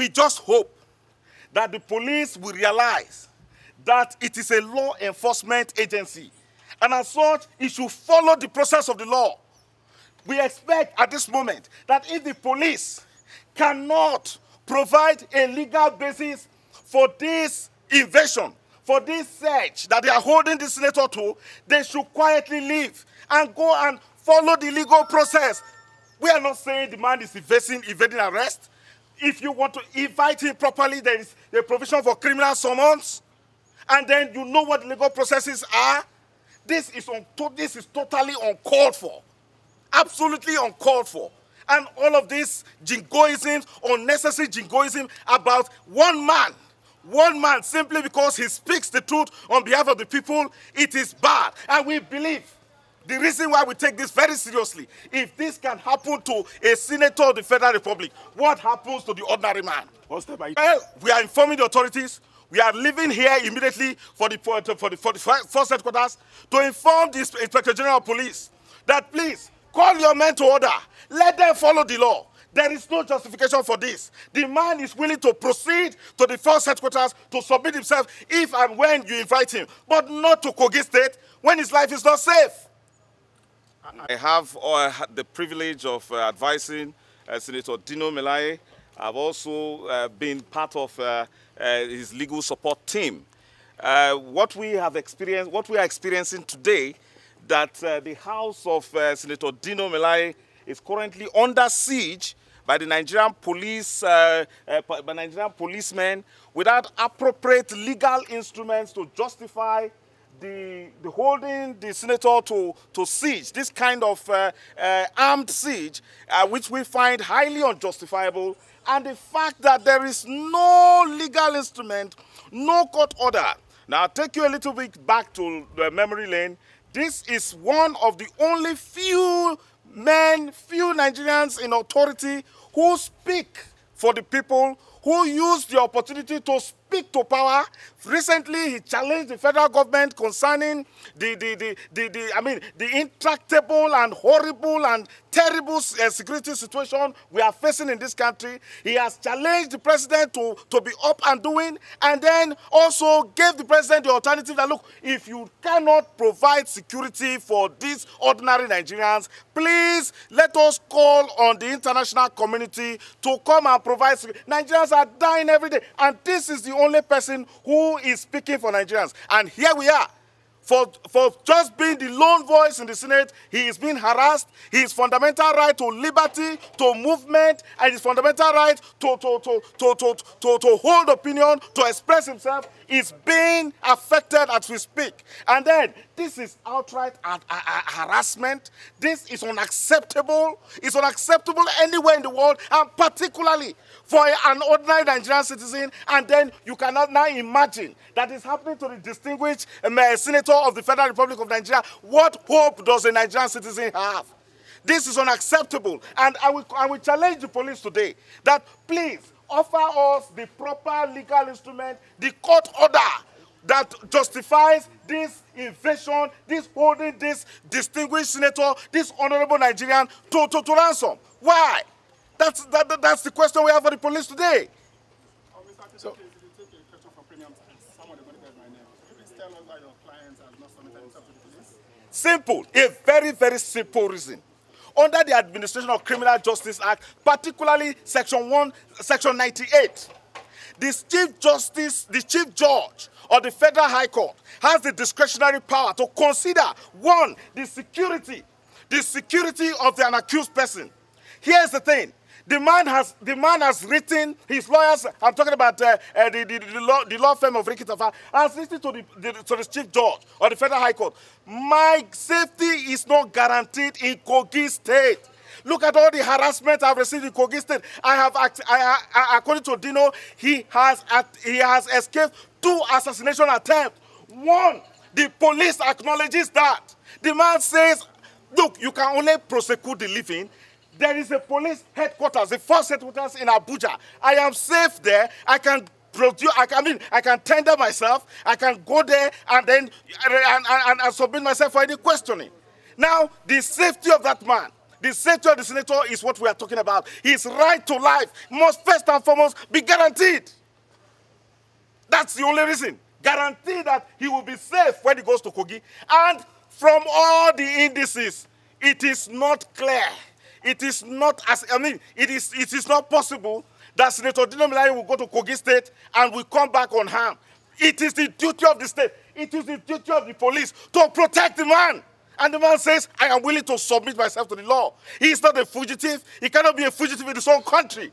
we just hope that the police will realize that it is a law enforcement agency, and as such, it should follow the process of the law. We expect at this moment that if the police cannot provide a legal basis for this invasion, for this search that they are holding the senator to, they should quietly leave and go and follow the legal process. We are not saying the man is evading arrest. If you want to invite him properly, there is a provision for criminal summons, and then you know what the legal processes are. This is totally uncalled for. Absolutely uncalled for. And all of this jingoism, unnecessary jingoism about one man simply because he speaks the truth on behalf of the people, it is bad. And we believe the reason why we take this very seriously, if this can happen to a senator of the Federal Republic, what happens to the ordinary man? Well, we are informing the authorities. We are leaving here immediately for the force headquarters to inform the Inspector General of Police that please call your men to order. Let them follow the law. There is no justification for this. The man is willing to proceed to the force headquarters to submit himself if and when you invite him, but not to Kogi State when his life is not safe. I have the privilege of advising Senator Dino Melaye. I've also been part of his legal support team. What we are experiencing today, that the house of Senator Dino Melaye is currently under siege by the Nigerian police, by Nigerian policemen, without appropriate legal instruments to justify the holding the senator to siege, this kind of armed siege, which we find highly unjustifiable, and the fact that there is no legal instrument, no court order. Now, I'll take you a little bit back to the memory lane. This is one of the only few Nigerians in authority who speak for the people, who use the opportunity to speak to power. Recently, he challenged the federal government concerning the intractable and horrible and terrible security situation we are facing in this country. He has challenged the president to be up and doing, and then also gave the president the alternative that, look, if you cannot provide security for these ordinary Nigerians, please let us call on the international community to come and provide security. Nigerians are dying every day, and this is the only person who is speaking for Nigerians. And here we are. For just being the lone voice in the Senate, he is being harassed. His fundamental right to liberty, to movement, and his fundamental right to hold opinion, to express himself, is being affected as we speak. And then, this is outright harassment. This is unacceptable. It's unacceptable anywhere in the world, and particularly for an ordinary Nigerian citizen. And then you cannot now imagine that is happening to the distinguished senator of the Federal Republic of Nigeria. What hope does a Nigerian citizen have? This is unacceptable. And I will challenge the police today that please offer us the proper legal instrument, the court order that justifies this invasion, this holding this distinguished senator, this honorable Nigerian to ransom. Why? That's the question we have for the police today. So, simple, a very, very simple reason. Under the Administration of Criminal Justice Act, particularly Section 98, the Chief Judge of the Federal High Court has the discretionary power to consider, one, the security of an accused person. Here's the thing. The man has written, his lawyers, I'm talking about the law firm of Ricky Tafa, has written to the Chief Judge of the Federal High Court, my safety is not guaranteed in Kogi State. Look at all the harassment I've received in Kogi State. According to Dino, he has escaped 2 assassination attempts. 1, the police acknowledges that. The man says, look, you can only prosecute the living. There is a police headquarters, the first headquarters in Abuja. I am safe there. I can produce, I can tender myself. I can go there and then and submit myself for any questioning. Now, the safety of that man, The safety of the senator is what we are talking about. His right to life must first and foremost be guaranteed. That's the only reason. Guarantee that he will be safe when he goes to Kogi. And from all the indices, it is not clear. It is not, it is not possible that Senator Dino Melaye will go to Kogi State and will come back unharmed. It is the duty of the state. It is the duty of the police to protect the man. And the man says, I am willing to submit myself to the law. He is not a fugitive. He cannot be a fugitive in his own country.